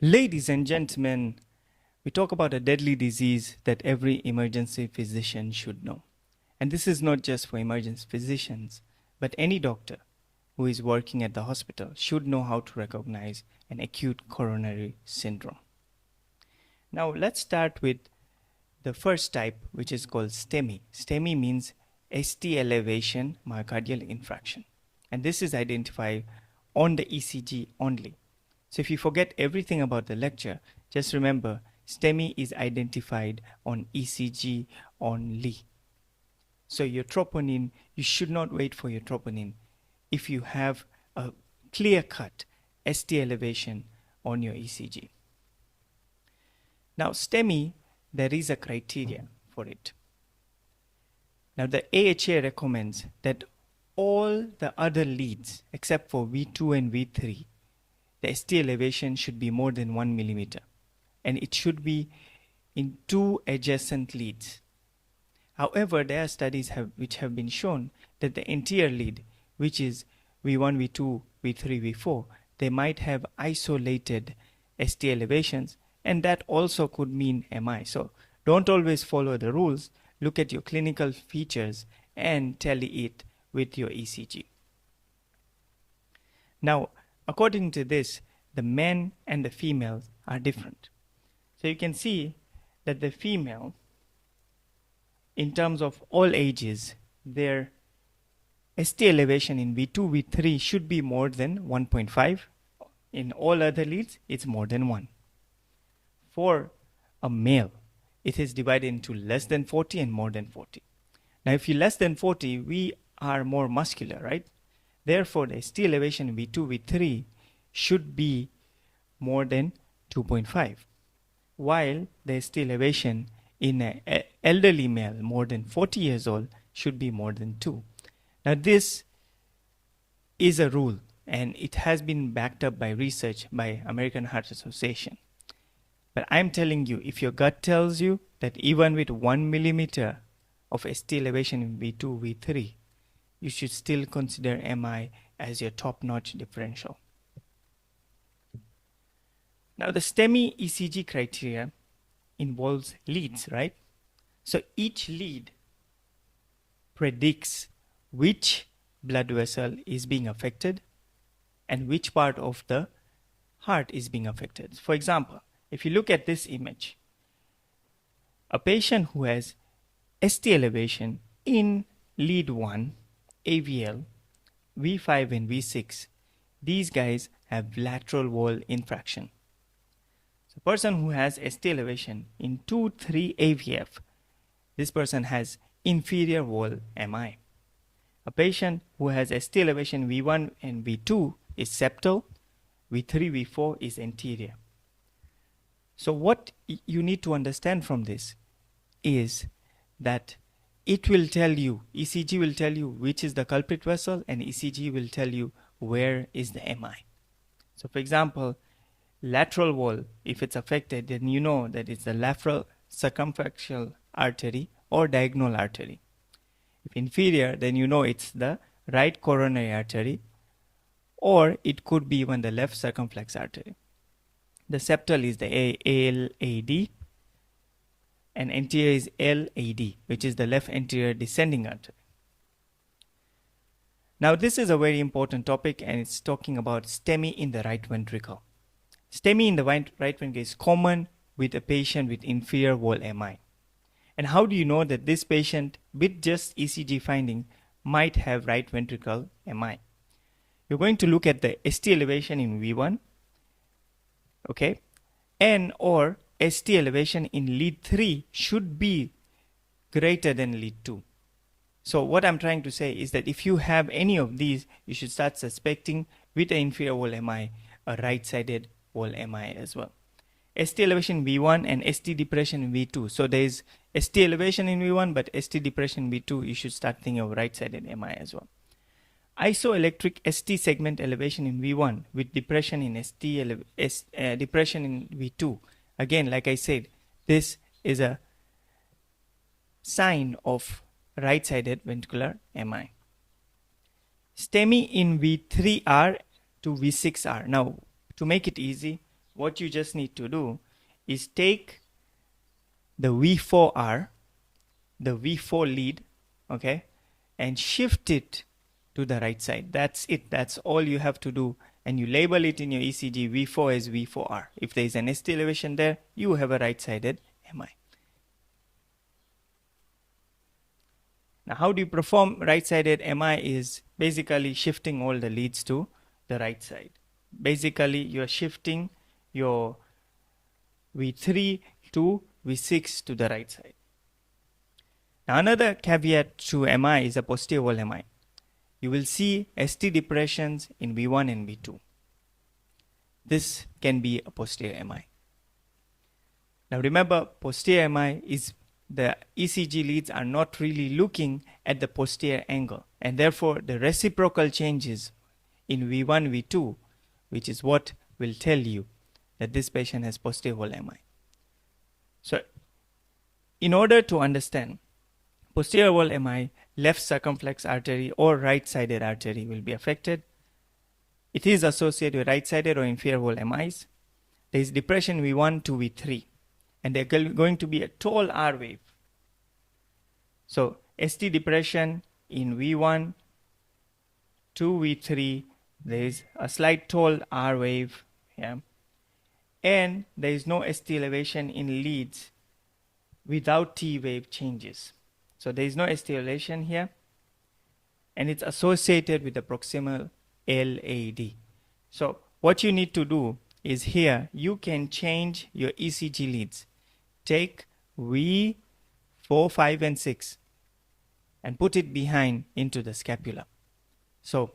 Ladies and gentlemen, we talk about a deadly disease that every emergency physician should know. And this is not just for emergency physicians, but any doctor who is working at the hospital should know how to recognize an acute coronary syndrome. Now, let's start with the first type, which is called STEMI. STEMI means ST elevation myocardial infarction. And this is identified on the ECG only. So if you forget everything about the lecture, just remember STEMI is identified on ECG only. So your troponin, you should not wait for your troponin if you have a clear-cut ST elevation on your ECG. Now STEMI, there is a criteria for it. Now the AHA recommends that all the other leads except for V2 and V3, the ST elevation should be more than 1 millimeter, and it should be in 2 adjacent leads. However, there are studies which have been shown that the anterior lead, which is V1, V2, V3, V4, they might have isolated ST elevations, and that also could mean MI. So don't always follow the rules. Look at your clinical features and tally it with your ECG. Now, according to this, the men and the females are different. So you can see that the female, in terms of all ages, their ST elevation in V2, V3 should be more than 1.5. In all other leads, it's more than 1. For a male, it is divided into less than 40 and more than 40. Now, if you're less than 40, we are more muscular, right? Therefore, the ST elevation in V2, V3 should be more than 2.5, while the ST elevation in an elderly male, more than 40 years old, should be more than 2. Now, this is a rule, and it has been backed up by research by American Heart Association. But I'm telling you, if your gut tells you that even with 1 millimeter of ST elevation in V2, V3, you should still consider MI as your top-notch differential. Now, the STEMI ECG criteria involves leads, right? So each lead predicts which blood vessel is being affected and which part of the heart is being affected. For example, if you look at this image, a patient who has ST elevation in lead 1, AVL, V5 and V6, these guys have lateral wall infraction. So a person who has ST elevation in 2, 3 AVF, this person has inferior wall MI. A patient who has ST elevation V1 and V2 is septal, V3, V4 is anterior. So what you need to understand from this is that it will tell you, ECG will tell you which is the culprit vessel, and ECG will tell you where is the MI. So for example, lateral wall, if it's affected, then you know that it's the lateral circumferential artery or diagonal artery. If inferior, then you know it's the right coronary artery, or it could be even the left circumflex artery. The septal is the ALAD, and anterior is LAD, which is the left anterior descending artery. Now, this is a very important topic, and it's talking about STEMI in the right ventricle. STEMI in the right ventricle is common with a patient with inferior wall MI. And how do you know that this patient with just ECG finding might have right ventricle MI? You're going to look at the ST elevation in V1, okay, and or ST elevation in lead 3 should be greater than lead 2. So what I'm trying to say is that if you have any of these, you should start suspecting with the inferior wall MI a right-sided wall MI as well. ST elevation V1 and ST depression in V2. So there is ST elevation in V1, but ST depression in V2, you should start thinking of right-sided MI as well. Isoelectric ST segment elevation in V1 with depression in depression in V2. Again, like I said, this is a sign of right-sided ventricular MI. STEMI in V3R to V6R. Now, to make it easy, what you just need to do is take the V4R, the V4 lead, okay, and shift it to the right side. That's it. That's all you have to do. And you label it in your ECG V4 as V4R. If there is an ST elevation there, you have a right-sided MI. Now, how do you perform right-sided MI is basically shifting all the leads to the right side. Basically, you're shifting your V3 to V6 to the right side. Now, another caveat to MI is a posterior wall MI. You will see ST depressions in V1 and V2. This can be a posterior MI. Now remember, posterior MI is the ECG leads are not really looking at the posterior angle, and therefore the reciprocal changes in V1, V2, which is what will tell you that this patient has posterior wall MI. So in order to understand posterior wall MI, left circumflex artery or right-sided artery will be affected. It is associated with right-sided or inferior wall MIs. There is depression V1 to V3, and there is going to be a tall R wave. So ST depression in V1 to V3, there is a slight tall R wave, yeah, and there is no ST elevation in leads without T wave changes. So there is no ST elevation here, and it's associated with the proximal LAD. So what you need to do is here you can change your ECG leads. Take V4, 5, and 6 and put it behind into the scapula. So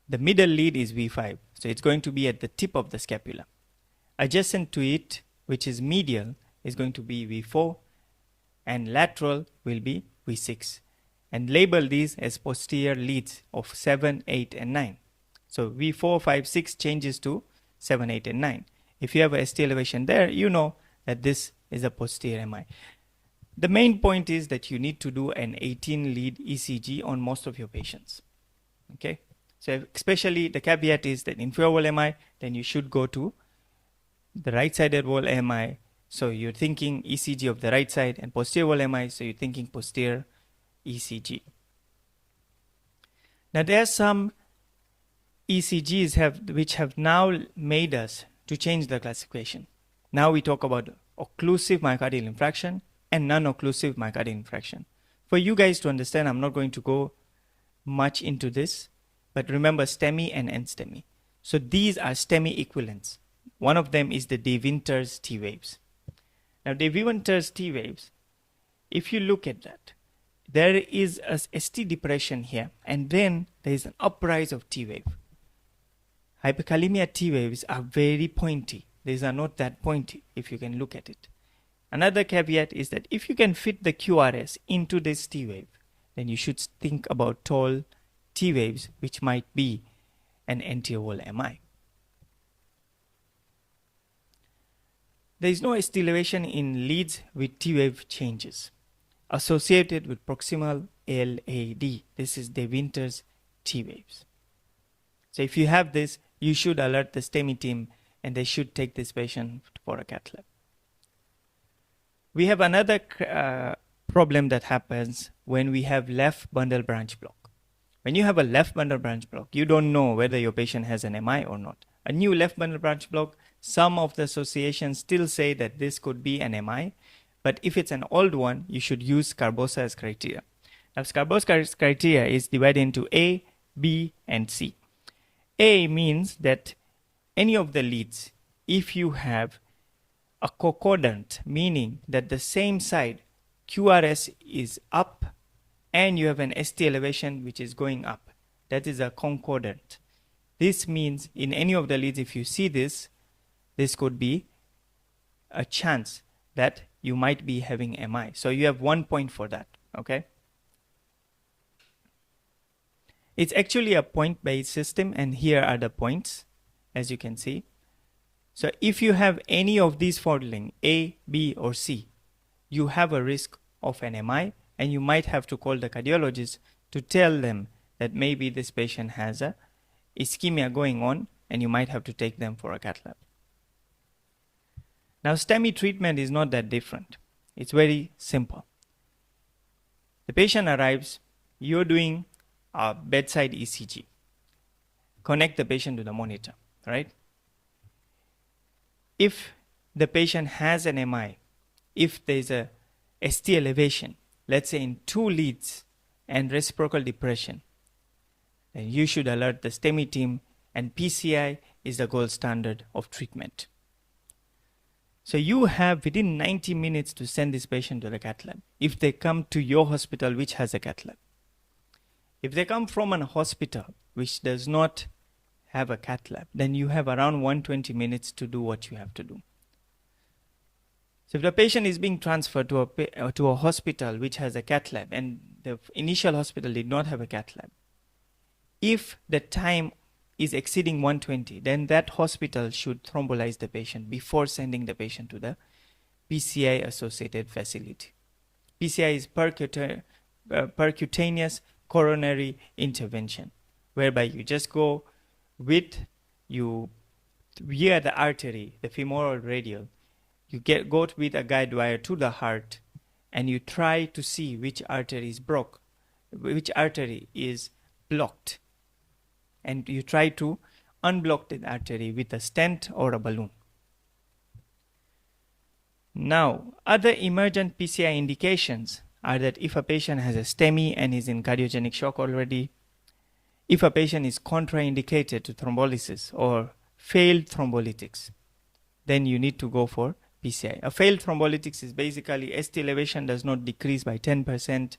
the middle lead is V5, so it's going to be at the tip of the scapula. Adjacent to it, which is medial, is going to be V4, and lateral will be V6. And label these as posterior leads of 7, 8, and 9. So V4, 5, 6 changes to 7, 8, and 9. If you have a ST elevation there, you know that this is a posterior MI. The main point is that you need to do an 18 lead ECG on most of your patients. Okay, so especially the caveat is that inferior wall MI, then you should go to the right-sided wall MI. So you're thinking ECG of the right side, and posterior wall MI, so you're thinking posterior ECG. Now there are some ECGs which have now made us to change the classification. Now we talk about occlusive myocardial infarction and non-occlusive myocardial infarction. For you guys to understand, I'm not going to go much into this, but remember STEMI and NSTEMI. So these are STEMI equivalents. One of them is the De Winter's T waves. Now De Winter's T waves, if you look at that, there is a ST depression here, and then there is an uprise of T wave. Hyperkalemia T waves are very pointy. These are not that pointy if you can look at it. Another caveat is that if you can fit the QRS into this T wave, then you should think about tall T waves, which might be an anterior wall MI. There is no ST elevation in leads with T wave changes associated with proximal LAD. This is De Winter's T waves. So if you have this, you should alert the STEMI team, and they should take this patient for a cath lab. We have another problem that happens when we have left bundle branch block. When you have a left bundle branch block, you don't know whether your patient has an MI or not. A new left bundle branch block, some of the associations still say that this could be an MI, but if it's an old one, you should use Scarbosa's criteria. Now, Scarbosa's criteria is divided into A, B, and C. A means that any of the leads, if you have a concordant, meaning that the same side QRS is up and you have an ST elevation which is going up, that is a concordant. This means in any of the leads, if you see this, this could be a chance that you might be having MI. So you have 1 point for that, okay? It's actually a point-based system, and here are the points, as you can see. So if you have any of these falling, A, B, or C, you have a risk of an MI, and you might have to call the cardiologist to tell them that maybe this patient has a ischemia going on, and you might have to take them for a cath lab. Now, STEMI treatment is not that different. It's very simple. The patient arrives, you're doing a bedside ECG. Connect the patient to the monitor, right? If the patient has an MI, if there's a ST elevation, let's say in 2 leads and reciprocal depression, then you should alert the STEMI team, and PCI is the gold standard of treatment. So you have within 90 minutes to send this patient to the cath lab if they come to your hospital which has a cath lab. If they come from a hospital which does not have a cath lab, then you have around 120 minutes to do what you have to do. So if the patient is being transferred to a hospital which has a cath lab and the initial hospital did not have a cath lab, if the time is exceeding 120, then that hospital should thrombolyze the patient before sending the patient to the PCI associated facility. PCI is percutaneous coronary intervention, whereby you just go with via the artery, the femoral radial, you go with a guide wire to the heart, and you try to see which artery is blocked, and you try to unblock the artery with a stent or a balloon. Now, other emergent PCI indications are that if a patient has a STEMI and is in cardiogenic shock already, if a patient is contraindicated to thrombolysis or failed thrombolytics, then you need to go for PCI. A failed thrombolytics is basically ST elevation does not decrease by 10%,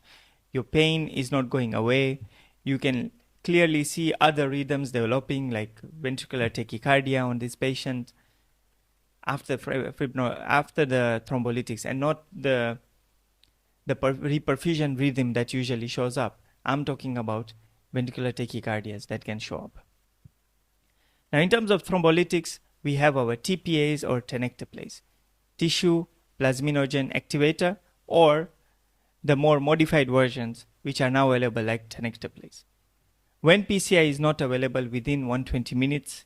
your pain is not going away, you can clearly see other rhythms developing like ventricular tachycardia on this patient after the thrombolytics, and not the reperfusion rhythm that usually shows up. I'm talking about ventricular tachycardias that can show up. Now, in terms of thrombolytics, we have our TPAs or tenecteplase, tissue plasminogen activator, or the more modified versions which are now available like tenecteplase. When PCI is not available within 120 minutes,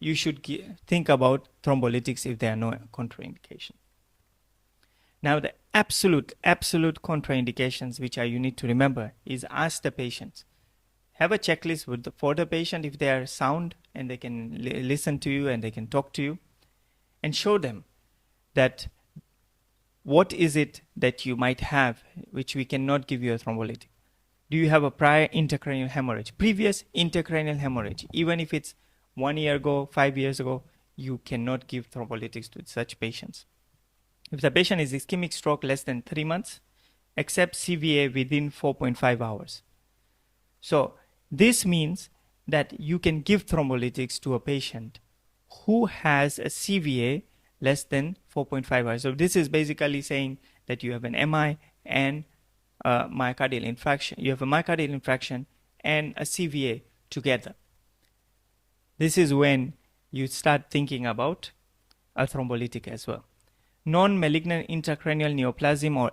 you should think about thrombolytics if there are no contraindications. Now, the absolute contraindications which you need to remember is ask the patients. Have a checklist for the patient if they are sound and they can listen to you and they can talk to you, and show them that what is it that you might have which we cannot give you a thrombolytic. Do you have a prior intracranial hemorrhage, previous intracranial hemorrhage? Even if it's 1 year ago, 5 years ago, you cannot give thrombolytics to such patients. If the patient is ischemic stroke less than 3 months, accept CVA within 4.5 hours. So this means that you can give thrombolytics to a patient who has a CVA less than 4.5 hours. So this is basically saying that you have an MI and myocardial infarction. You have a myocardial infarction and a CVA together. This is when you start thinking about a thrombolytic as well. Non-malignant intracranial neoplasm or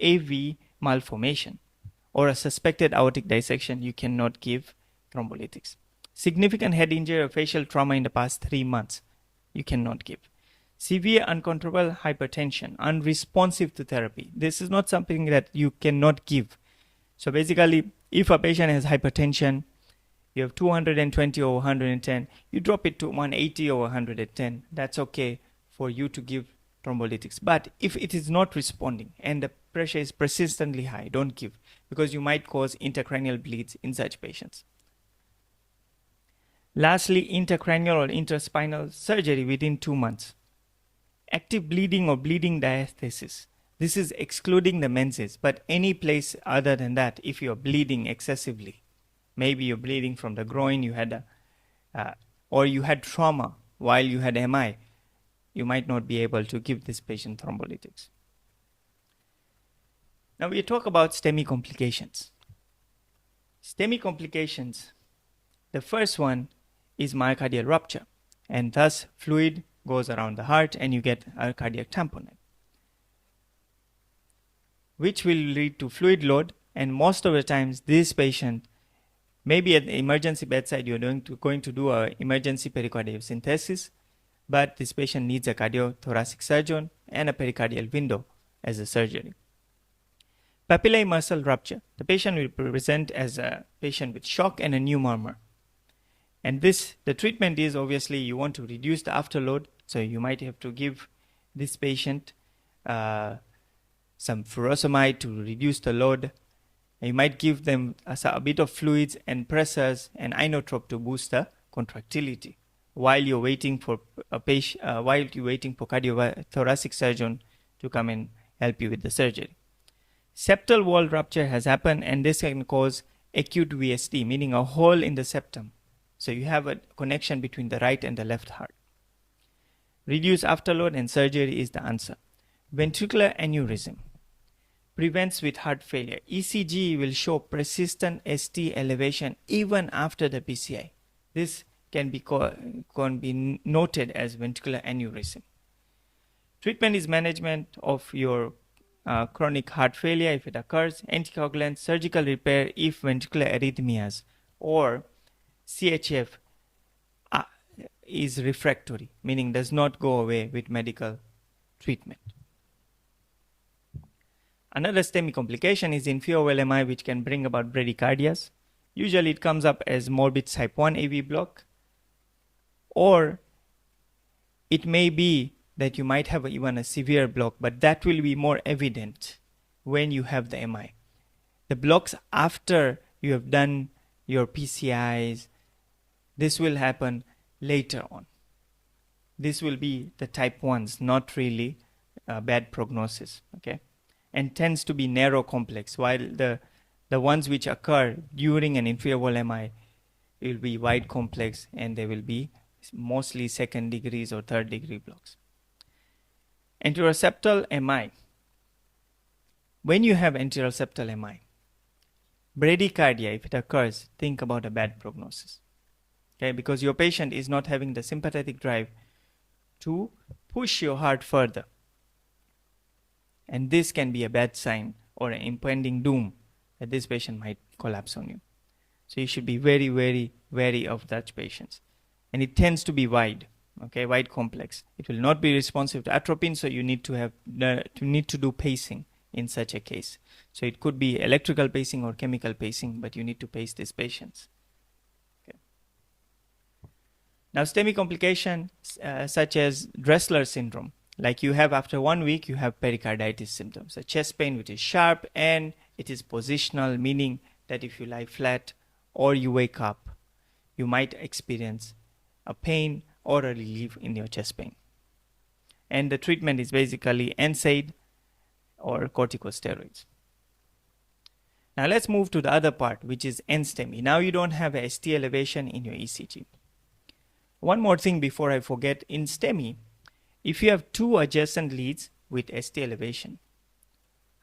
AV malformation or a suspected aortic dissection, you cannot give thrombolytics. Significant head injury or facial trauma in the past 3 months, you cannot give. Severe uncontrollable hypertension, unresponsive to therapy. This is not something that you cannot give. So basically, if a patient has hypertension, you have 220 over 110, you drop it to 180 over 110. That's okay for you to give thrombolytics. But if it is not responding and the pressure is persistently high, don't give, because you might cause intracranial bleeds in such patients. Lastly, intracranial or intraspinal surgery within 2 months. Active bleeding or bleeding diathesis. This is excluding the menses, but any place other than that, if you're bleeding excessively, maybe you're bleeding from the groin, you had or you had trauma while you had MI, you might not be able to give this patient thrombolytics. Now we talk about STEMI complications. STEMI complications, the first one is myocardial rupture, and thus fluid goes around the heart and you get a cardiac tamponade, which will lead to fluid load, and most of the times this patient, maybe at the emergency bedside, you're going to do an emergency pericardial synthesis, but this patient needs a cardiothoracic surgeon and a pericardial window as a surgery. Papillae muscle rupture. The patient will present as a patient with shock and a new murmur. And the treatment is obviously you want to reduce the afterload, so you might have to give this patient some furosemide to reduce the load. You might give them a bit of fluids and pressors and inotrope to boost the contractility while you're waiting for cardiothoracic surgeon to come and help you with the surgery. Septal wall rupture has happened, and this can cause acute VSD, meaning a hole in the septum. So you have a connection between the right and the left heart. Reduce afterload and surgery is the answer. Ventricular aneurysm prevents with heart failure. ECG will show persistent ST elevation even after the PCI. This can be noted as ventricular aneurysm. Treatment is management of your chronic heart failure if it occurs, anticoagulants, surgical repair if ventricular arrhythmias or CHF is refractory, meaning does not go away with medical treatment. Another STEMI complication is inferior LMI, which can bring about bradycardias. Usually it comes up as morbid type 1 AV block, or it may be that you might have even a severe block, but that will be more evident when you have the MI. The blocks after you have done your PCIs, this will happen later on. This will be the type 1s, not really bad prognosis, okay? And tends to be narrow complex, while the ones which occur during an inferior wall MI will be wide complex, and they will be mostly second degrees or third degree blocks. Anterior septal MI. When you have anterior septal MI, bradycardia, if it occurs, think about a bad prognosis. Okay, because your patient is not having the sympathetic drive to push your heart further. And this can be a bad sign or an impending doom that this patient might collapse on you. So you should be very, very wary of such patients. And it tends to be wide, okay, wide complex. It will not be responsive to atropine, so you need to do pacing in such a case. So it could be electrical pacing or chemical pacing, but you need to pace these patients. Okay. Now, STEMI complications such as Dressler syndrome, like you have after 1 week, you have pericarditis symptoms, a chest pain which is sharp and it is positional, meaning that if you lie flat or you wake up, you might experience a pain or a relief in your chest pain. And the treatment is basically NSAID or corticosteroids. Now let's move to the other part, which is NSTEMI. Now you don't have a ST elevation in your ECG. One more thing before I forget, in STEMI, if you have two adjacent leads with ST elevation,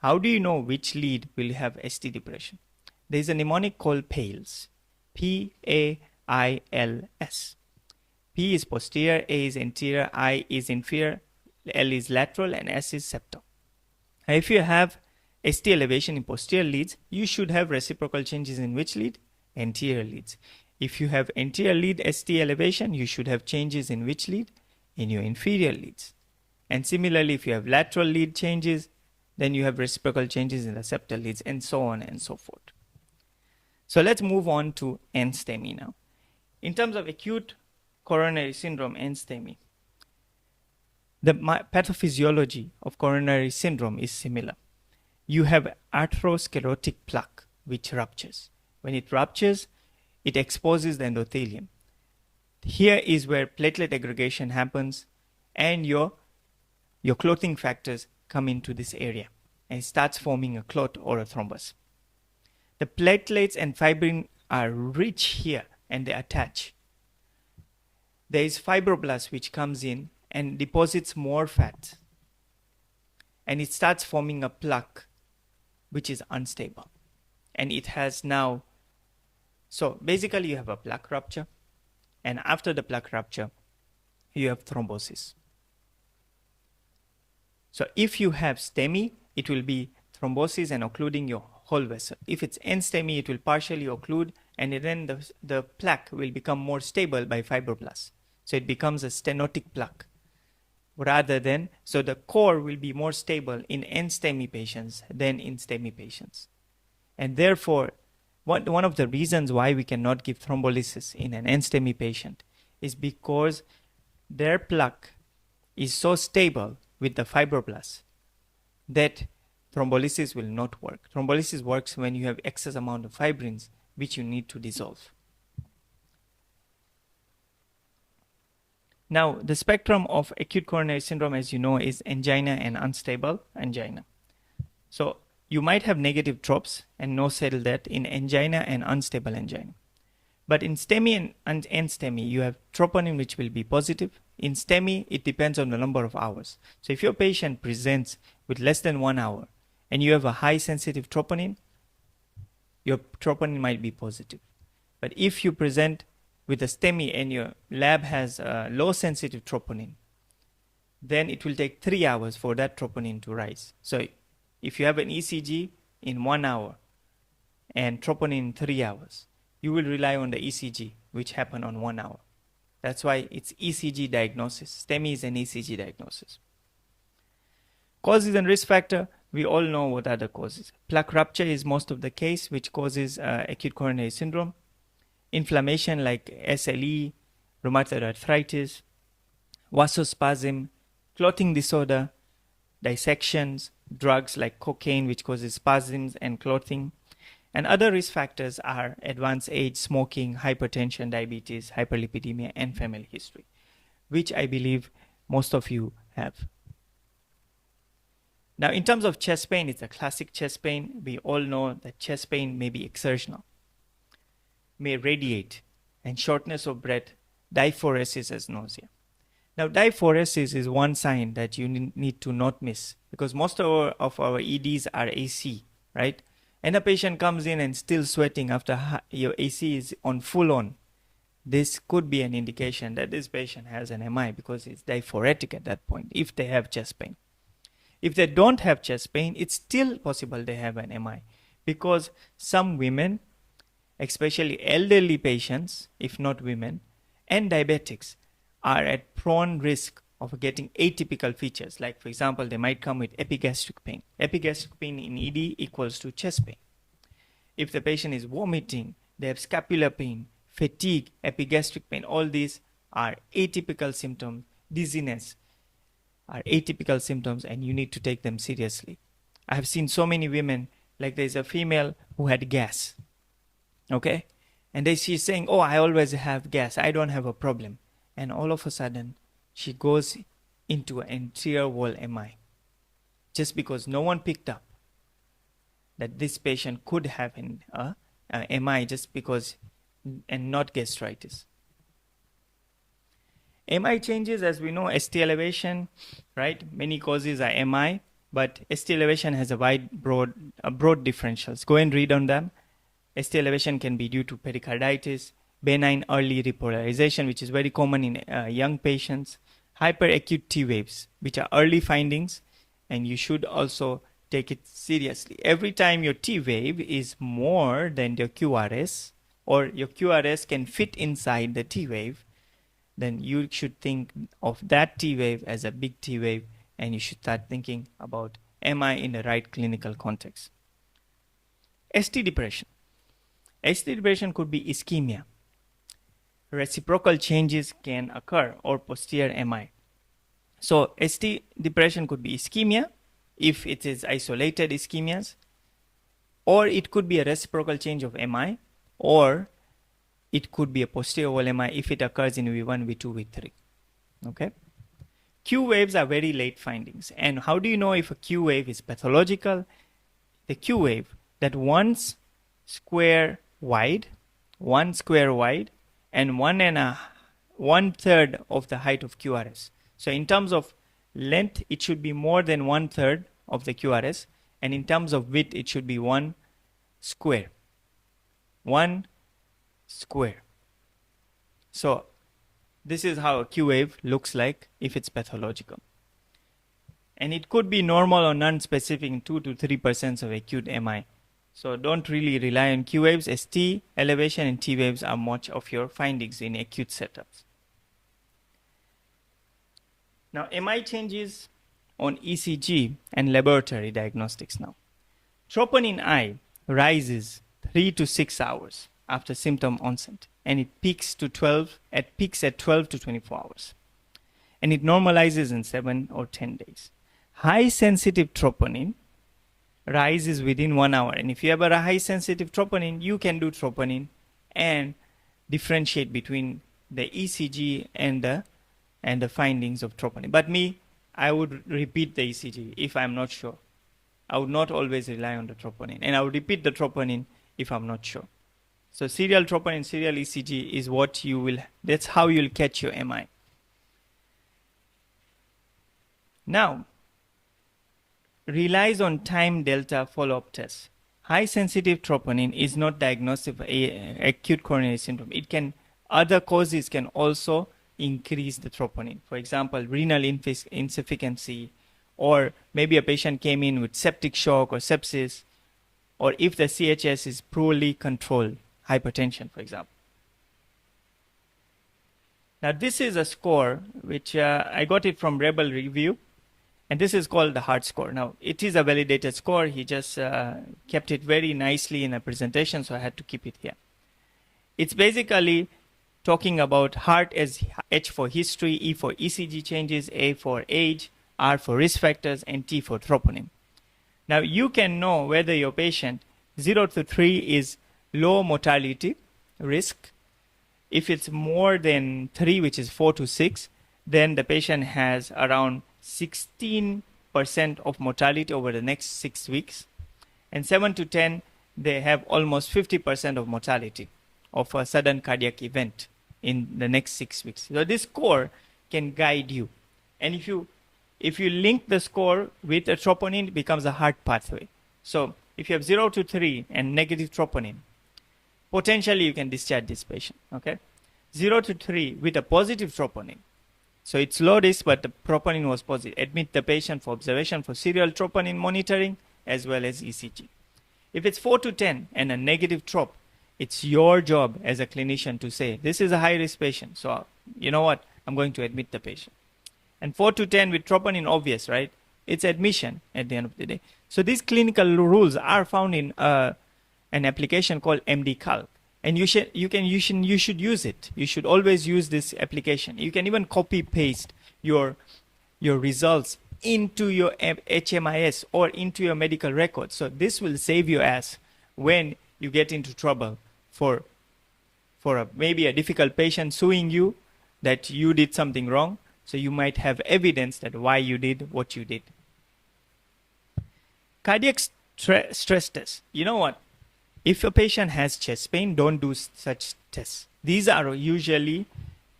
how do you know which lead will have ST depression? There is a mnemonic called PAILS, P-A-I-L-S. P is posterior, A is anterior, I is inferior, L is lateral, and S is septal. If you have ST elevation in posterior leads, you should have reciprocal changes in which lead? Anterior leads. If you have anterior lead ST elevation, you should have changes in which lead? In your inferior leads. And similarly, if you have lateral lead changes, then you have reciprocal changes in the septal leads, and so on and so forth. So let's move on to NSTEMI now. In terms of acute coronary syndrome, NSTEMI, the pathophysiology of coronary syndrome is similar. You have atherosclerotic plaque which ruptures. When it ruptures, it exposes the endothelium. Here is where platelet aggregation happens, and your clotting factors come into this area, and it starts forming a clot or a thrombus. The platelets and fibrin are rich here, and they attach. There is fibroblast which comes in and deposits more fat, and it starts forming a plaque which is unstable, and it has now, so basically you have a plaque rupture, and after the plaque rupture you have thrombosis. So if you have STEMI, it will be thrombosis and occluding your whole vessel. If it's NSTEMI, it will partially occlude, and then the plaque will become more stable by fibroblasts. So it becomes a stenotic plaque rather than, so the core will be more stable in NSTEMI patients than in STEMI patients. And therefore, one of the reasons why we cannot give thrombolysis in an NSTEMI patient is because their plaque is so stable with the fibroblasts that thrombolysis will not work. Thrombolysis works when you have excess amount of fibrins which you need to dissolve. Now, the spectrum of acute coronary syndrome, as you know, is angina and unstable angina. So you might have negative tropes and no cell death in angina and unstable angina. But in STEMI and NSTEMI, you have troponin which will be positive. In STEMI, it depends on the number of hours. So if your patient presents with less than 1 hour and you have a high sensitive troponin, your troponin might be positive. But if you present with a STEMI and your lab has a low sensitive troponin, then it will take 3 hours for that troponin to rise. So if you have an ECG in 1 hour and troponin in 3 hours, you will rely on the ECG, which happened on 1 hour. That's why it's ECG diagnosis. STEMI is an ECG diagnosis. Causes and risk factor, we all know what are the causes. Plaque rupture is most of the case, which causes acute coronary syndrome. Inflammation like SLE, rheumatoid arthritis, vasospasm, clotting disorder, dissections, drugs like cocaine, which causes spasms and clotting. And other risk factors are advanced age, smoking, hypertension, diabetes, hyperlipidemia, and family history, which I believe most of you have. Now, in terms of chest pain, it's a classic chest pain. We all know that chest pain may be exertional, may radiate, and shortness of breath, diaphoresis as nausea. Now, diaphoresis is one sign that you need to not miss, because most of our EDs are AC, right? And a patient comes in and still sweating after your AC is on full on. This could be an indication that this patient has an MI because it's diphoretic at that point if they have chest pain. If they don't have chest pain, it's still possible they have an MI, because some women, especially elderly patients, if not women, and diabetics are at prone risk of getting atypical features. Like, for example, they might come with epigastric pain. Epigastric pain in ED equals to chest pain. If the patient is vomiting, they have scapular pain, fatigue, epigastric pain, all these are atypical symptoms. Dizziness are atypical symptoms, and you need to take them seriously. I have seen so many women, like there's a female who had gas, okay? And she's saying, oh, I always have gas, I don't have a problem. And all of a sudden, she goes into an anterior wall MI, just because no one picked up that this patient could have an MI just because, and not gastritis. MI changes, as we know, ST elevation, right? Many causes are MI, but ST elevation has a broad differentials. Go and read on them. ST elevation can be due to pericarditis, benign early repolarization, which is very common in young patients, hyperacute T waves, which are early findings, and you should also take it seriously. Every time your T wave is more than your QRS, or your QRS can fit inside the T wave, then you should think of that T wave as a big T wave, and you should start thinking about MI in the right clinical context. ST depression. ST depression could be ischemia. Reciprocal changes can occur, or posterior MI. So ST depression could be ischemia if it is isolated ischemias, or it could be a reciprocal change of MI, or it could be a posterior wall MI if it occurs in V1, V2, V3. Okay? Q waves are very late findings. And how do you know if a Q wave is pathological? The Q wave that one square wide, and 1/3 of the height of QRS. So in terms of length, it should be more than 1/3 of the QRS, and in terms of width, it should be 1 square. 1 square. So this is how a Q wave looks like if it's pathological. And it could be normal or non-specific in 2 to 3% of acute MI. So don't really rely on Q waves. ST elevation and T waves are much of your findings in acute setups. Now, MI changes on ECG and laboratory diagnostics now. Troponin I rises 3 to 6 hours after symptom onset, and it peaks at 12 to 24 hours. And it normalizes in 7 or 10 days. High sensitive troponin rises within 1 hour. And if you have a high sensitive troponin, you can do troponin and differentiate between the ECG and the findings of troponin. But I would repeat the ECG if I'm not sure. I would not always rely on the troponin. And I would repeat the troponin if I'm not sure. So serial troponin, serial ECG is that's how you'll catch your MI. Now, relies on time delta follow-up tests. High sensitive troponin is not diagnostic of acute coronary syndrome. Other causes can also increase the troponin. For example, renal insufficiency, or maybe a patient came in with septic shock or sepsis, or if the CHS is poorly controlled, hypertension, for example. Now, this is a score which I got it from Rebel Review, and this is called the heart score. Now, it is a validated score. He just kept it very nicely in a presentation, so I had to keep it here. It's basically talking about heart as H for history, E for ECG changes, A for age, R for risk factors, and T for troponin. Now, you can know whether your patient 0 to 3 is low mortality risk. If it's more than 3, which is 4 to 6, then the patient has around 16% of mortality over the next 6 weeks. And 7 to 10, they have almost 50% of mortality of a sudden cardiac event in the next 6 weeks. So this score can guide you. And if you link the score with a troponin, it becomes a heart pathway. So if you have 0 to 3 and negative troponin, potentially you can discharge this patient. Okay, 0 to 3 with a positive troponin. So it's low risk, but the troponin was positive. Admit the patient for observation for serial troponin monitoring as well as ECG. If it's 4 to 10 and a negative trop, it's your job as a clinician to say, this is a high-risk patient. So you know what? I'm going to admit the patient. And 4 to 10 with troponin, obvious, right? It's admission at the end of the day. So these clinical rules are found in an application called MD-Calc. And you should use it. You should always use this application. You can even copy paste your results into your HMIS or into your medical record. So this will save your ass when you get into trouble for maybe a difficult patient suing you that you did something wrong. So you might have evidence that why you did what you did. Cardiac stress test. You know what? If a patient has chest pain, don't do such tests. These are usually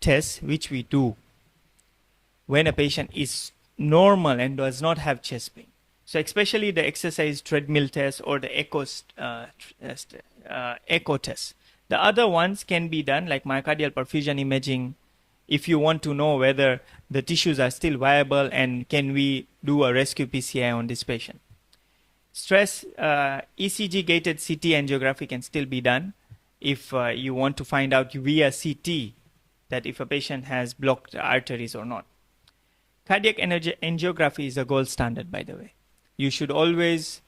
tests which we do when a patient is normal and does not have chest pain. So especially the exercise treadmill test or the echo test. The other ones can be done like myocardial perfusion imaging if you want to know whether the tissues are still viable and can we do a rescue PCI on this patient. Stress ECG gated CT angiography can still be done if you want to find out via CT that if a patient has blocked arteries or not. Cardiac angiography is a gold standard, by the way. You should always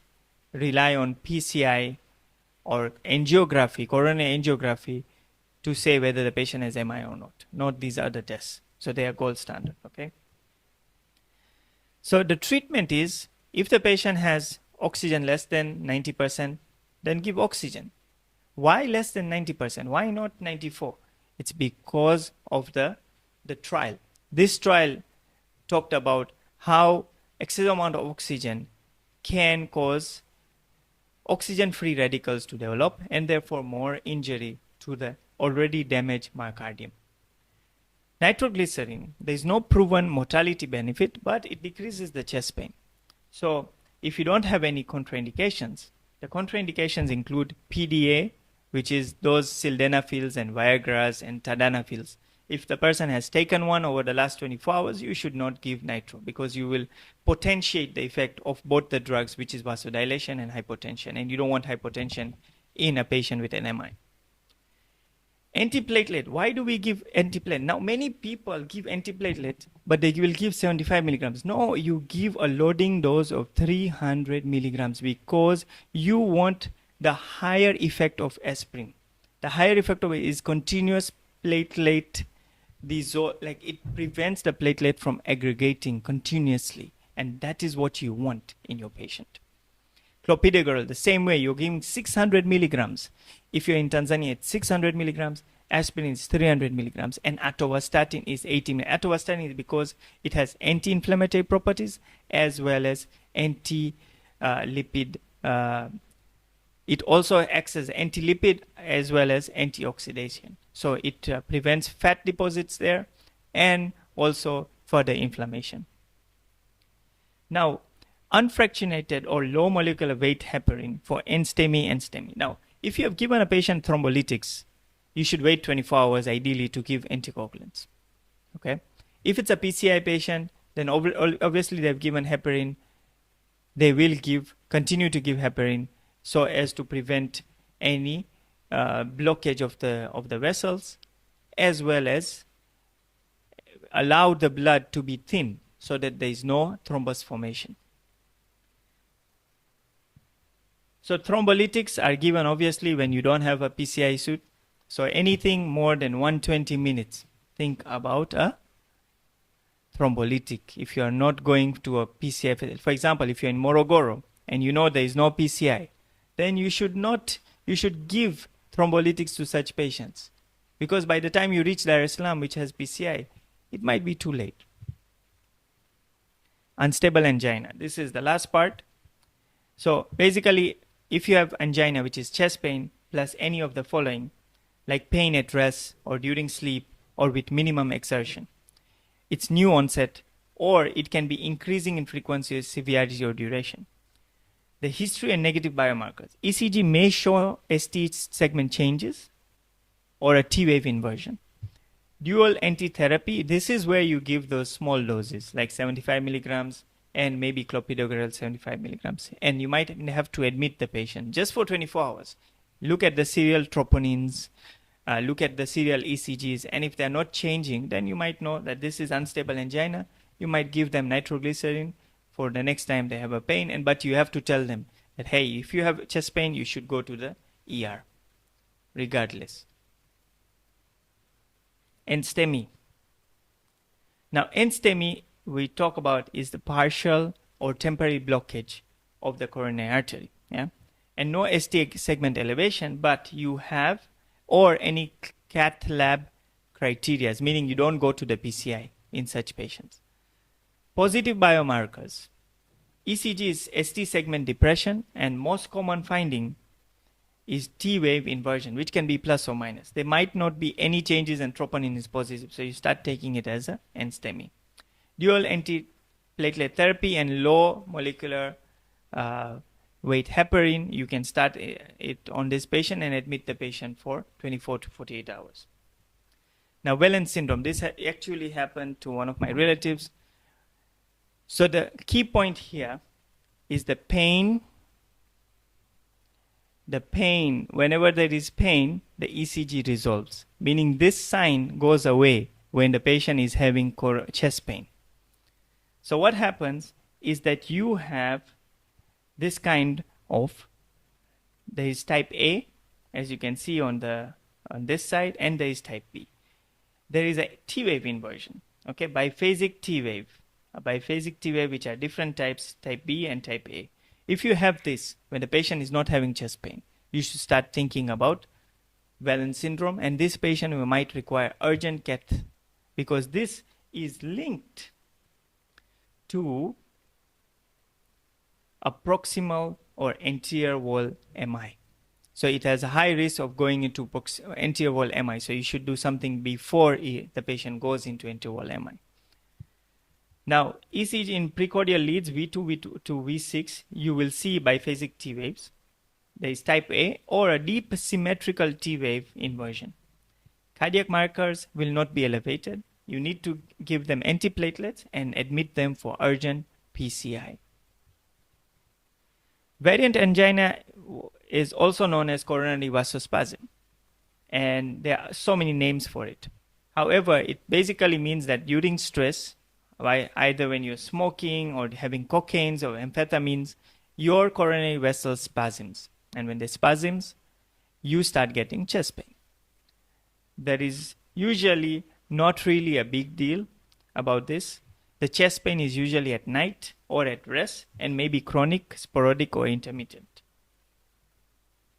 rely on PCI or angiography, coronary angiography, to say whether the patient has MI or not these other tests. So they are gold standard, okay? So the treatment is, if the patient has oxygen less than 90%, then give oxygen. Why less than 90%? Why not 94? It's because of the trial. This trial talked about how excessive amount of oxygen can cause oxygen-free radicals to develop and therefore more injury to the already damaged myocardium. Nitroglycerin, there is no proven mortality benefit, but it decreases the chest pain. So if you don't have any contraindications, the contraindications include PDA, which is those sildenafils and Viagras and tadalafils. If the person has taken one over the last 24 hours, you should not give nitro because you will potentiate the effect of both the drugs, which is vasodilation and hypotension, and you don't want hypotension in a patient with an MI. Antiplatelet. Why do we give antiplatelet? Now, many people give antiplatelet, but they will give 75 milligrams. No, you give a loading dose of 300 milligrams because you want the higher effect of aspirin. The higher effect of it is continuous platelet. Like it prevents the platelet from aggregating continuously, and that is what you want in your patient. Clopidogrel, the same way, you're giving 600 milligrams. If you're in Tanzania, it's 600 milligrams. Aspirin is 300 milligrams, and atorvastatin is 80 milligrams. Atorvastatin is because it has anti-inflammatory properties as well as anti-lipid. It also acts as anti-lipid as well as antioxidation. So it prevents fat deposits there and also further inflammation. Now, unfractionated or low molecular weight heparin for NSTEMI and STEMI. Now, if you have given a patient thrombolytics, you should wait 24 hours ideally to give anticoagulants. Okay. If it's a PCI patient, then obviously they've given heparin. They will continue to give heparin so as to prevent any blockage of the vessels, as well as allow the blood to be thin so that there is no thrombus formation. So thrombolytics are given obviously when you don't have a PCI suit. So anything more than 120 minutes, think about a thrombolytic. If you are not going to a PCI, for example, if you're in Morogoro and you know there is no PCI, then you should give thrombolytics to such patients. Because by the time you reach Dar es Salaam, which has PCI, it might be too late. Unstable angina. This is the last part. So basically, if you have angina, which is chest pain, plus any of the following, like pain at rest or during sleep or with minimum exertion, it's new onset, or it can be increasing in frequency, severity, or duration. The history and negative biomarkers. ECG may show ST segment changes or a T-wave inversion. Dual anti-therapy, this is where you give those small doses, like 75 milligrams, and maybe clopidogrel 75 milligrams. And you might have to admit the patient just for 24 hours. Look at the serial troponins, look at the serial ECGs, and if they're not changing, then you might know that this is unstable angina. You might give them nitroglycerin for the next time they have a pain, but you have to tell them that, hey, if you have chest pain, you should go to the ER, regardless. NSTEMI. Now, NSTEMI we talk about is the partial or temporary blockage of the coronary artery, yeah, and no ST segment elevation, but you have or any cath lab criteria, meaning you don't go to the PCI in such patients. Positive biomarkers. ECG is ST segment depression, and most common finding is T-wave inversion, which can be plus or minus. There might not be any changes and troponin is positive, so you start taking it as a NSTEMI. Dual anti-platelet therapy and low molecular weight heparin, you can start it on this patient and admit the patient for 24 to 48 hours. Now, Wellens syndrome, this actually happened to one of my relatives. So the key point here is the pain. The pain, whenever there is pain, the ECG resolves, meaning this sign goes away when the patient is having chest pain. So what happens is that you have this kind of, there is type A, as you can see on this side, and there is type B. There is a T-wave inversion, okay, biphasic T-wave, a biphasic T-wave, which are different types, type B and type A. If you have this, when the patient is not having chest pain, you should start thinking about Wellens syndrome, and this patient might require urgent cath, because this is linked to a proximal or anterior wall MI. So it has a high risk of going into anterior wall MI. So you should do something before the patient goes into anterior wall MI. Now, ECG in precordial leads V2, V2 to V6, you will see biphasic T waves. There is type A or a deep symmetrical T wave inversion. Cardiac markers will not be elevated. You need to give them antiplatelets and admit them for urgent PCI. Variant angina is also known as coronary vasospasm. and there are so many names for it. However, it basically means that during stress, either when you're smoking or having cocaine or amphetamines, your coronary vessels spasms. And when they spasms, you start getting chest pain. There is usually not really a big deal about this. The chest pain is usually at night or at rest and may be chronic, sporadic, or intermittent.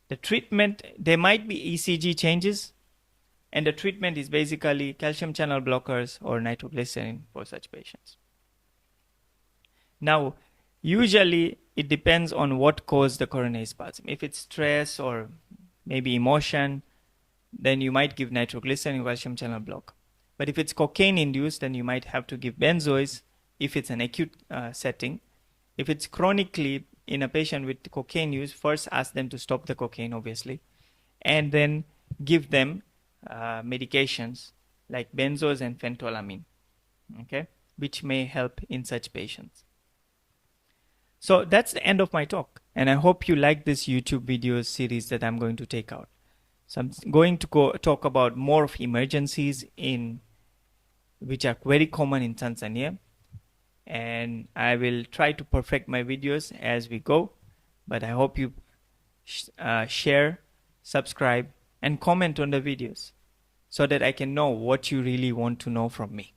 The treatment, there might be ECG changes, and the treatment is basically calcium channel blockers or nitroglycerin for such patients. Now, usually it depends on what caused the coronary spasm. If it's stress or maybe emotion, then you might give nitroglycerin or calcium channel block. But if it's cocaine induced, then you might have to give benzoids if it's an acute setting. If it's chronically in a patient with cocaine use, first ask them to stop the cocaine, obviously, and then give them medications like benzos and phentolamine, okay, which may help in such patients. So that's the end of my talk, and I hope you like this YouTube video series that I'm going to take out. So I'm going to talk about more of emergencies which are very common in Tanzania, and I will try to perfect my videos as we go, but I hope you share, subscribe, and comment on the videos so that I can know what you really want to know from me.